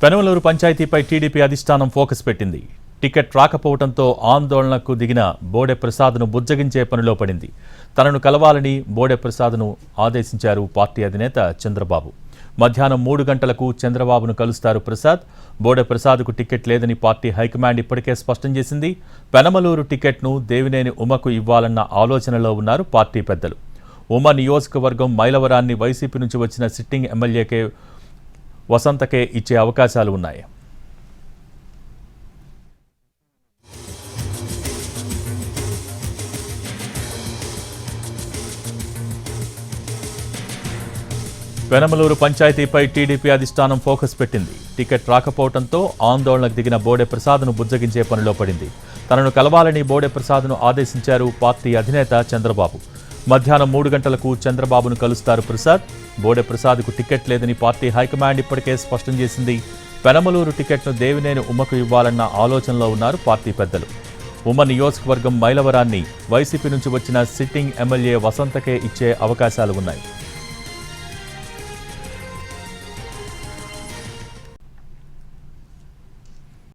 Penamaluru పంచాయతీపై TDP అధిష్టానం focus పెట్టింది. Ticket రాకపోవడంతో ఆందోళనకు దిగిన బోడె ప్రసాద్ను బుజ్జగించే పనిలో పడింది. తనను కలవాలని బోడె ప్రసాద్ను ఆదేశించారు పార్టీ అధినేత చంద్రబాబు. మధ్యాహ్నం 3 గంటలకు చంద్రబాబును కలుస్తారు ప్రసాద్. బోడె ప్రసాద్కు టికెట్ లేదని పార్టీ హైకమాండ్ ఇప్పటికే స్పష్టం చేసింది. పెనమలూరు టికెట్ను దేవినేని ఉమకు ఇవ్వాలన్న ఆలోచనలో ఉన్నారు పార్టీ పెద్దలు. ఉమ నియోజకవర్గం మైలవరాన్ని వైసీపీ నుంచి వచ్చిన సిట్టింగ్ ఎమ్మెల్యేకే వసంతకే ఇచ్చే అవకాశాలు ఉన్నాయి. పెనమలూరు పంచాయతీపై టీడీపీ అధిష్టానం ఫోకస్ పెట్టింది. టికెట్ రాకపోవడంతో ఆందోళనకు దిగిన బోడె ప్రసాద్ను బుజ్జగించే పనిలో పడింది. తనను కలవాలని బోడె ప్రసాద్ను ఆదేశించారు పార్టీ అధినేత చంద్రబాబు. మధ్యాహ్నం 3 గంటలకు చంద్రబాబును కలుస్తారు ప్రసాద్. బోడె ప్రసాద్కు టికెట్ లేదని పార్టీ హైకమాండ్ ఇప్పటికే స్పష్టం చేసింది. పెనమలూరు టికెట్ను దేవినేని ఉమకు ఇవ్వాలన్న ఆలోచనలో ఉన్నారు పార్టీ పెద్దలు. ఉమ నియోజకవర్గం మైలవరాన్ని వైసీపీ నుంచి వచ్చిన సిట్టింగ్ ఎమ్మెల్యే వసంతకే ఇచ్చే అవకాశాలు ఉన్నాయి.